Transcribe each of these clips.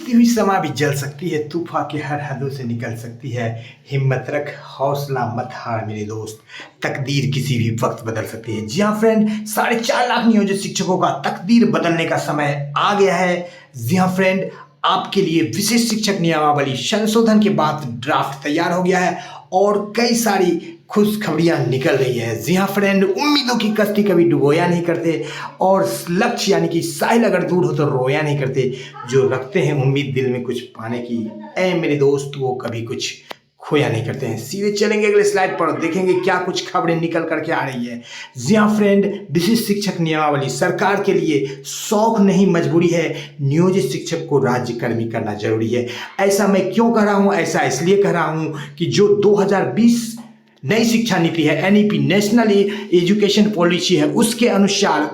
जलती हुई समा भी जल सकती है, तूफान के हर हदों से निकल सकती है। हिम्मत रख, हौसला मत हार मेरे दोस्त, तकदीर किसी भी वक्त बदल सकती है। जी हाँ फ्रेंड, 4.5 लाख नियोजित शिक्षकों का तकदीर बदलने का समय आ गया है। जी हाँ फ्रेंड, आपके लिए विशेष शिक्षक नियमावली संशोधन के बाद ड्राफ्ट तैयार हो गया है और कई सारी खुशखबरियां निकल रही है। जी हाँ फ्रेंड, उम्मीदों की कश्ती कभी डुबोया नहीं करते और लक्ष्य यानी कि साहिल अगर दूर हो तो रोया नहीं करते। जो रखते हैं उम्मीद दिल में कुछ पाने की, ऐ मेरे दोस्त, वो कभी कुछ खोया नहीं करते हैं। सीधे चलेंगे अगले स्लाइड पर, देखेंगे क्या कुछ खबरें निकल करके आ रही है। जी हाँ फ्रेंड, विशेष शिक्षक नियमावली सरकार के लिए शौक नहीं मजबूरी है। नियोजित शिक्षक को राज्यकर्मी करना जरूरी है। ऐसा मैं क्यों कह रहा हूँ? ऐसा इसलिए कह रहा हूँ कि जो 2020 नई शिक्षा नीति है, एनईपी नेशनल एजुकेशन पॉलिसी है, उसके अनुसार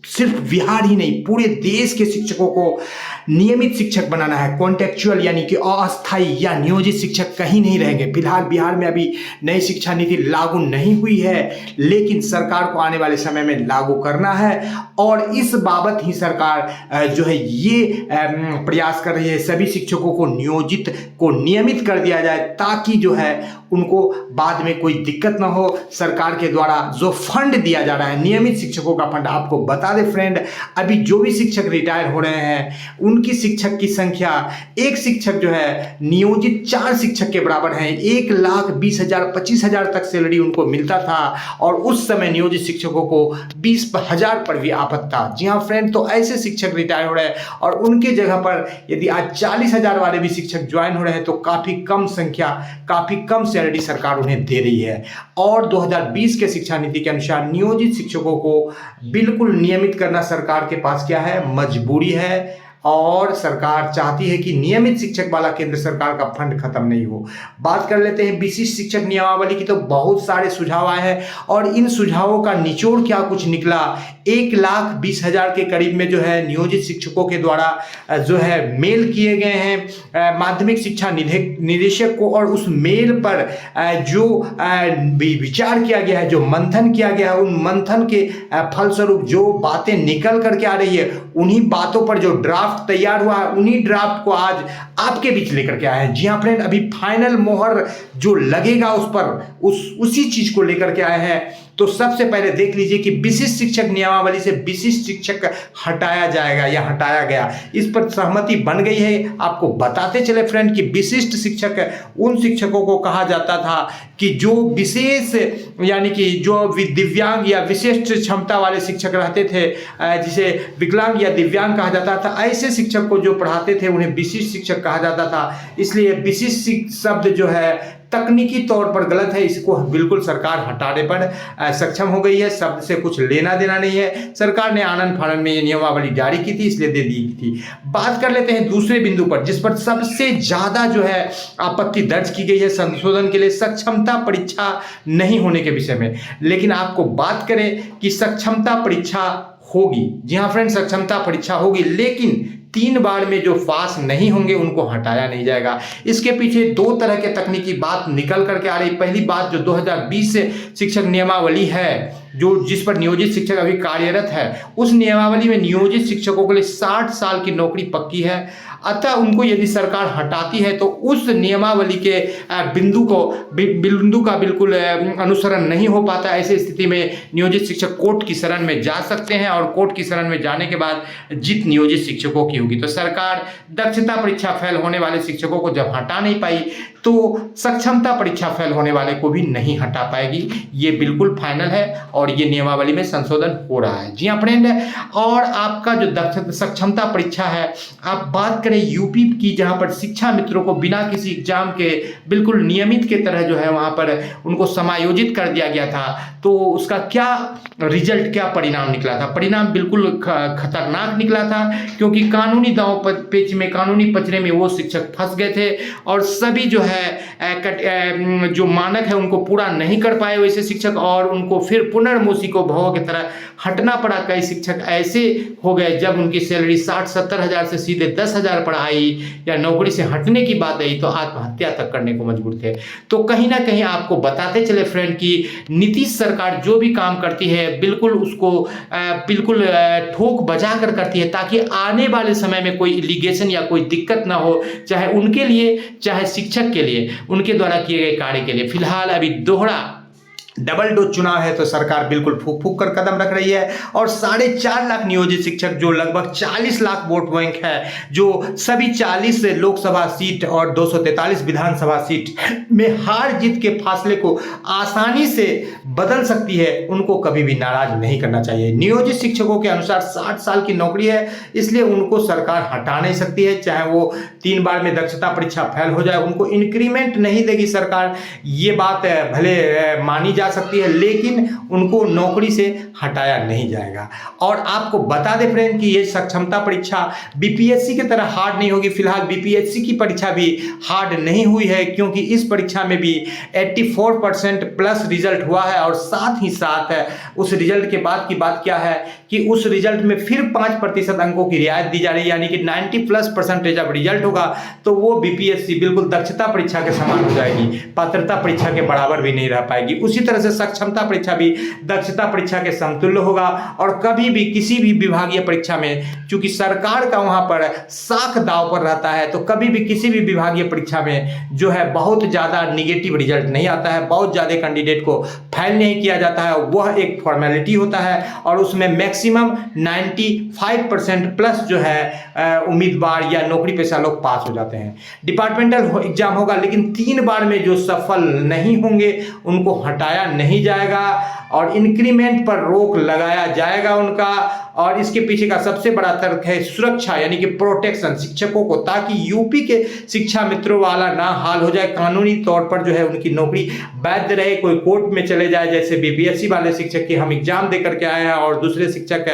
सिर्फ बिहार ही नहीं पूरे देश के शिक्षकों को नियमित शिक्षक बनाना है। कॉन्टेक्चुअल यानी कि अस्थायी या नियोजित शिक्षक कहीं नहीं रहेंगे। फिलहाल बिहार में अभी नई शिक्षा नीति लागू नहीं हुई है, लेकिन सरकार को आने वाले समय में लागू करना है और इस बाबत ही सरकार जो है ये प्रयास कर रही है सभी शिक्षकों को नियमित कर दिया जाए, ताकि जो है उनको बाद में कोई दिक्कत ना हो। सरकार के द्वारा जो फंड दिया जा रहा है नियमित शिक्षकों का फंड, आपको बता दें फ्रेंड, अभी जो भी शिक्षक रिटायर हो रहे हैं उनकी शिक्षक की संख्या, एक शिक्षक जो है नियोजित 4 शिक्षक के बराबर है। 1,20,000 25,000 तक सैलरी उनको मिलता था और उस समय नियोजित शिक्षकों को 20,000 पर भी आफत था। जी हाँ फ्रेंड, तो ऐसे शिक्षक रिटायर हो रहे हैं और उनके जगह पर यदि आज 40,000 वाले भी शिक्षक ज्वाइन हो रहे हैं तो काफी कम संख्या, काफी कम सैलरी सरकार उन्हें दे रही है। और 2020 के शिक्षा नीति के अनुसार नियोजित शिक्षकों को बिल्कुल नियमित करना सरकार के पास क्या है? मजबूरी है। और सरकार चाहती है कि नियमित शिक्षक वाला केंद्र सरकार का फंड खत्म नहीं हो। बात कर लेते हैं विशिष्ट शिक्षक नियमावली की, तो बहुत सारे सुझाव आए हैं और इन सुझावों का निचोड़ क्या कुछ निकला। 1,20,000 के करीब में जो है नियोजित शिक्षकों के द्वारा जो है मेल किए गए हैं माध्यमिक शिक्षा निदेशक को, और उस मेल पर जो विचार किया गया है, जो मंथन किया गया है, उन मंथन के फलस्वरूप जो बातें निकल करके आ रही है, उन्हीं बातों पर जो ड्राफ्ट तैयार हुआ है, उन्हीं ड्राफ्ट को आज आपके बीच लेकर के आए हैं। जी हाँ फ्रेंड, अभी फाइनल मोहर जो लगेगा उस पर उसी चीज को लेकर के आए हैं। तो सबसे पहले देख लीजिए कि विशिष्ट शिक्षक नियमावली से विशिष्ट शिक्षक हटाया जाएगा या हटाया गया, इस पर सहमति बन गई है। आपको बताते चले फ्रेंड कि विशिष्ट शिक्षक उन शिक्षकों को कहा जाता था कि जो विशेष यानी कि जो दिव्यांग या विशिष्ट क्षमता वाले शिक्षक रहते थे, जिसे विकलांग या दिव्यांग कहा जाता था, ऐसे शिक्षक को जो पढ़ाते थे उन्हें विशिष्ट शिक्षक कहा जाता था। इसलिए विशिष्ट शब्द जो है तकनीकी तौर पर गलत है, इसको बिल्कुल सरकार हटाने पर सक्षम हो गई है। शब्द से कुछ लेना देना नहीं है। सरकार ने आनंद फानन में ये नियमावली जारी की थी, इसलिए दे दी थी। बात कर लेते हैं दूसरे बिंदु पर, जिस पर सबसे ज्यादा जो है आपत्ति दर्ज की गई है संशोधन के लिए, सक्षमता परीक्षा नहीं होने के विषय में। लेकिन आपको बात करें कि सक्षमता परीक्षा होगी, जी हाँ फ्रेंड, सक्षमता परीक्षा होगी, लेकिन 3 बार में जो पास नहीं होंगे उनको हटाया नहीं जाएगा। इसके पीछे 2 तरह के तकनीकी बात निकल करके आ रही। पहली बात, जो 2020 से शिक्षक नियमावली है, जो जिस पर नियोजित शिक्षक अभी कार्यरत है, उस नियमावली में नियोजित शिक्षकों के लिए 60 साल की नौकरी पक्की है। अतः उनको यदि सरकार हटाती है तो उस नियमावली के बिंदु का बिल्कुल अनुसरण नहीं हो पाता। ऐसी स्थिति में नियोजित शिक्षक कोर्ट की शरण में जा सकते हैं और कोर्ट की शरण में जाने के बाद जीत नियोजित शिक्षकों की होगी। तो सरकार दक्षता परीक्षा फेल होने वाले शिक्षकों को जब हटा नहीं पाई तो सक्षमता परीक्षा फेल होने वाले को भी नहीं हटा पाएगी। ये बिल्कुल फाइनल है और ये नियमावली में संशोधन हो रहा है। जी हाँ फ्रेंड, और आपका जो सक्षमता परीक्षा है, आप बात करें यूपी की, जहां पर शिक्षा मित्रों को बिना किसी एग्जाम के बिल्कुल नियमित के तरह जो है वहां पर उनको समायोजित कर दिया गया था, तो उसका क्या रिजल्ट, क्या परिणाम निकला था? परिणाम बिल्कुल खतरनाक निकला था, क्योंकि कानूनी दांव पेच में, कानूनी पचड़े में वो शिक्षक फंस गए थे और सभी जो है जो मानक है उनको पूरा नहीं कर पाए वैसे शिक्षक, और उनको फिर पुनर्मोसी को भव की तरह हटना पड़ा। कई शिक्षक ऐसे हो गए जब उनकी सैलरी 60-70 हजार से सीधे 10,000 लगातार पढ़ाई या नौकरी से हटने की बात आई तो आत्महत्या तक करने को मजबूर थे। तो कहीं ना कहीं आपको बताते चले फ्रेंड कि नीतीश सरकार जो भी काम करती है बिल्कुल उसको बिल्कुल ठोक बजा कर करती है, ताकि आने वाले समय में कोई इलीगेशन या कोई दिक्कत ना हो, चाहे उनके लिए चाहे शिक्षक के लिए, उनके द्वारा किए गए कार्य के लिए। फिलहाल अभी दोहरा डबल डोज चुनाव है तो सरकार बिल्कुल फूक फूक कर कदम रख रही है और 4.5 लाख नियोजित शिक्षक जो लगभग 40 लाख वोट बैंक है, जो सभी 40 लोकसभा सीट और 243 विधानसभा सीट में हार जीत के फासले को आसानी से बदल सकती है, उनको कभी भी नाराज नहीं करना चाहिए। नियोजित शिक्षकों के अनुसार 60 साल की नौकरी है, इसलिए उनको सरकार हटा नहीं सकती है, चाहे वो 3 बार में दक्षता परीक्षा फेल हो जाए, उनको इंक्रीमेंट नहीं देगी सरकार। ये बात भले मानी जा सकती है, लेकिन उनको नौकरी से हटाया नहीं जाएगा। और आपको बता दें फ्रेंड कि ये सक्षमता परीक्षा बीपीएससी की तरह हार्ड नहीं होगी। फिलहाल बीपीएससी की परीक्षा भी हार्ड नहीं हुई है, क्योंकि इस परीक्षा में भी 84% प्लस रिजल्ट हुआ है। और साथ ही साथ उस रिजल्ट के बाद की बात क्या है कि उस रिजल्ट में फिर 5% अंकों की रियायत दी जा रही है, यानी कि 90+% जब रिजल्ट होगा तो वो बीपीएससी बिल्कुल दक्षता परीक्षा के समान हो जाएगी, पात्रता परीक्षा के बराबर भी नहीं रह पाएगी। उसी तरह से सक्षमता परीक्षा भी दक्षता परीक्षा के समतुल्य होगा। और कभी भी किसी भी विभागीय परीक्षा में, चूंकि सरकार का वहां पर साख दांव पर रहता है, तो कभी भी किसी भी विभागीय परीक्षा में जो है बहुत ज्यादा निगेटिव रिजल्ट नहीं आता है, बहुत ज्यादा कैंडिडेट को फेल नहीं किया जाता है। वह एक फॉर्मेलिटी होता है और उसमें मैक्सिमम 95% प्लस जो है उम्मीदवार या नौकरी पेशा लोग पास हो जाते हैं। डिपार्टमेंटल एग्जाम होगा, लेकिन 3 बार में जो सफल नहीं होंगे उनको हटाया नहीं जाएगा और इंक्रीमेंट पर रोक लगाया जाएगा उनका। और इसके पीछे का सबसे बड़ा तर्क है सुरक्षा, यानी कि प्रोटेक्शन शिक्षकों को, ताकि यूपी के शिक्षा मित्रों वाला ना हाल हो जाए, कानूनी तौर पर जो है उनकी नौकरी वैध रहे, कोई कोर्ट में चले जाए, जैसे बीपीएससी वाले शिक्षक की हम एग्जाम दे करके आए हैं और दूसरे शिक्षक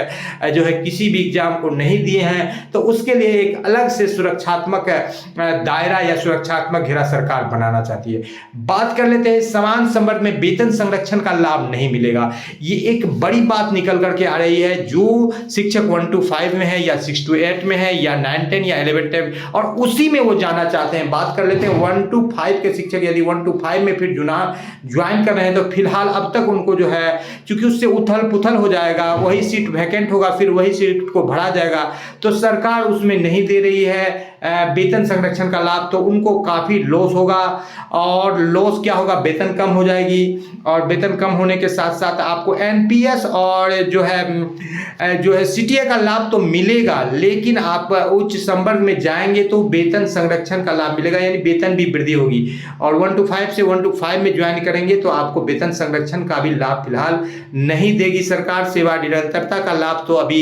जो है किसी भी एग्जाम को नहीं दिए हैं, तो उसके लिए एक अलग से सुरक्षात्मक दायरा या सुरक्षात्मक घेरा सरकार बनाना चाहती है। बात कर लेते हैं समान संवर्ग में वेतन संरक्षण का लाभ नहीं मिलेगा। ये एक बड़ी बात निकल करके आ रही है। जो शिक्षक 1 to 5 में है या 6 to 8 में है या 9, 10 या 11, 10 और उसी में वो जाना चाहते हैं। बात कर लेते हैं 1 to 5 के शिक्षक यदि 1 to 5 में फिर ज्वाइन कर रहे हैं, तो फिलहाल अब तक उनको जो है, क्योंकि उससे उथल पुथल हो जाएगा, वही सीट वैकेंट होगा, फिर वही सीट को भरा जाएगा, तो सरकार उसमें नहीं दे रही है वेतन संरक्षण का लाभ, तो उनको काफी लॉस होगा। और लॉस क्या होगा, वेतन कम हो जाएगी, और वेतन कम होने के साथ साथ आपको एनपीएस और जो है सीटीए का लाभ तो मिलेगा, लेकिन आप उच्च संवर्ग में जाएंगे तो वेतन संरक्षण का लाभ मिलेगा, यानी वेतन भी वृद्धि होगी। और 1 to 5 से 1 to 5 में ज्वाइन करेंगे तो आपको वेतन संरक्षण का भी लाभ फिलहाल नहीं देगी सरकार। सेवा निरंतरता का लाभ तो अभी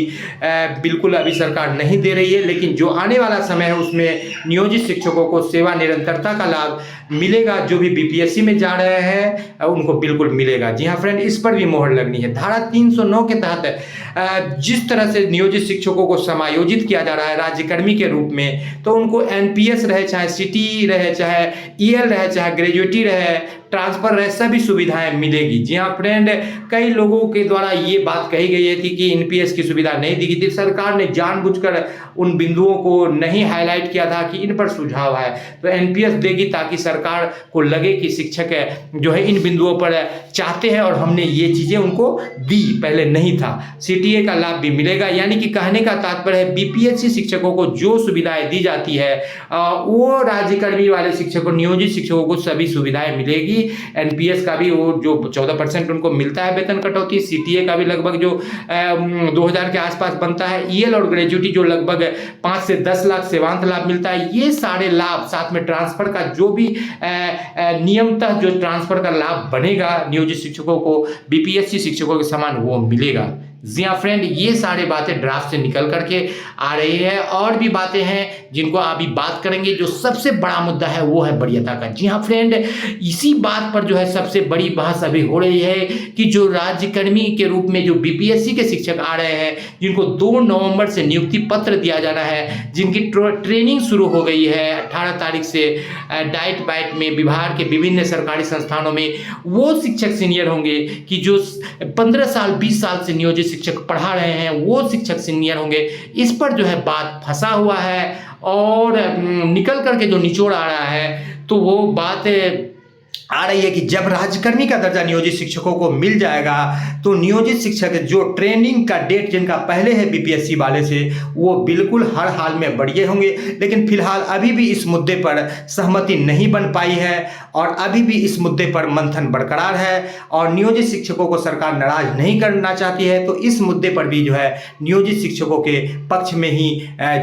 बिल्कुल अभी सरकार नहीं दे रही है, लेकिन जो आने वाला समय है उसमें नियोजित शिक्षकों को सेवा निरंतरता का लाभ मिलेगा। जो भी बीपीएससी में जा रहे हैं उनको बिल्कुल मिलेगा। जी हाँ फ्रेंड, इस पर भी मोहर लगनी है। धारा 309 के तहत जिस तरह से नियोजित शिक्षकों को समायोजित किया जा रहा है राज्यकर्मी के रूप में, तो उनको एनपीएस रहे, चाहे सिटी रहे, चाहे ईएल रहे, चाहे ग्रेजुएटी रहे, ट्रांसफर रहे, सभी सुविधाएं मिलेगी। जी हाँ फ्रेंड, कई लोगों के द्वारा ये बात कही गई थी कि एनपीएस की सुविधा नहीं दी गई थी। सरकार ने जानबूझकर उन बिंदुओं को नहीं हाईलाइट किया था कि इन पर सुझाव है, तो एनपीएस देगी ताकि सरकार को लगे कि शिक्षक जो है इन बिंदुओं पर चाहते हैं और हमने ये चीजें उनको दी, पहले नहीं था। सीटीए का लाभ भी मिलेगा, यानी कि कहने का तात्पर्य है बीपीएससी शिक्षकों को जो सुविधाएं दी जाती है वो राज्यकर्मी वाले शिक्षकों, नियोजित शिक्षकों को सभी सुविधाएं मिलेगी। एनपीएस का भी वो जो 14% उनको मिलता है वेतन कटौती, सीटीए का भी लगभग जो 2000 के आसपास बनता है, ईएल और ग्रेजुएटी जो लगभग 5 से 10 लाख सेवांत लाभ मिलता है, ये सारे लाभ, साथ में ट्रांसफर का जो भी नियमतः जो ट्रांसफर का लाभ बनेगा नियोजित शिक्षकों को बीपीएससी शिक्षकों के समान वो मिलेगा। जी हाँ फ्रेंड, ये सारी बातें ड्राफ्ट से निकल करके आ रही है। और भी बातें हैं जिनको अभी बात करेंगे। जो सबसे बड़ा मुद्दा है वो है वरीयता का। जी हाँ फ्रेंड, इसी बात पर जो है सबसे बड़ी बहस अभी हो रही है कि जो राज्यकर्मी के रूप में जो बीपीएससी के शिक्षक आ रहे हैं, जिनको 2 नवंबर से नियुक्ति पत्र दिया जाना है, जिनकी ट्रेनिंग शुरू हो गई है 18 तारीख से डाइट बाइट में विभाग के विभिन्न सरकारी संस्थानों में, वो शिक्षक सीनियर होंगे कि जो 15 साल 20 साल से नियोजित शिक्षक पढ़ा रहे हैं वो शिक्षक सीनियर होंगे, इस पर जो है बात फंसा हुआ है। और निकल करके जो निचोड़ आ रहा है तो वो बात आ रही है कि जब राज्यकर्मी का दर्जा नियोजित शिक्षकों को मिल जाएगा तो नियोजित शिक्षक जो ट्रेनिंग का डेट जिनका पहले है बीपीएससी वाले से, वो बिल्कुल हर हाल में बढ़िए होंगे। लेकिन फिलहाल अभी भी इस मुद्दे पर सहमति नहीं बन पाई है और अभी भी इस मुद्दे पर मंथन बरकरार है और नियोजित शिक्षकों को सरकार नाराज नहीं करना चाहती है। तो इस मुद्दे पर भी जो है नियोजित शिक्षकों के पक्ष में ही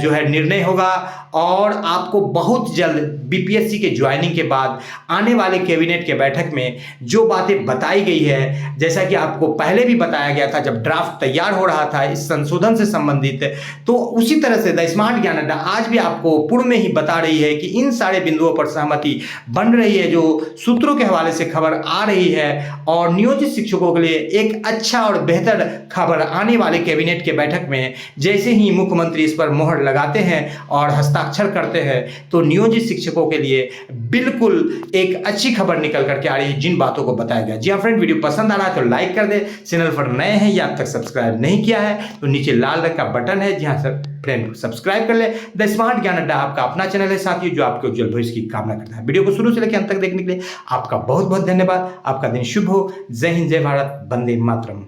जो है निर्णय होगा और आपको बहुत जल्द बीपीएससी के ज्वाइनिंग के बाद आने वाले कैबिनेट के बैठक में जो बातें बताई गई है, जैसा कि आपको पहले भी बताया गया था जब ड्राफ्ट तैयार हो रहा था इस संशोधन से संबंधित, तो उसी तरह से द स्मार्ट ज्ञान अड्डा आज भी आपको पूर्व में ही बता रही है कि इन सारे बिंदुओं पर सहमति बन रही है, जो सूत्रों के हवाले से खबर आ रही है। और नियोजित शिक्षकों के लिए एक अच्छा और बेहतर खबर आने वाले कैबिनेट के बैठक में जैसे ही मुख्यमंत्री इस पर मोहर लगाते हैं और हस्ताक्षर करते हैं तो नियोजित शिक्षकों के लिए बिल्कुल एक अच्छी खबर निकल करके आ रही है, जिन बातों को बताया गया। जी हाँ फ्रेंड, वीडियो पसंद आ रहा है तो लाइक कर दे, चैनल पर नए हैं या अब तक सब्सक्राइब नहीं किया है तो नीचे लाल रंग का बटन है, जहां से फ्रेंड सब्सक्राइब कर ले। द स्मार्ट ज्ञान अड्डा आपका अपना चैनल है साथियों, जो आपके उज्जवल भविष्य की कामना करता है। वीडियो को शुरू से लेकर अंत तक देखने के लिए आपका बहुत बहुत धन्यवाद। आपका दिन शुभ हो। जय हिंद, जय भारत, वंदे मातरम।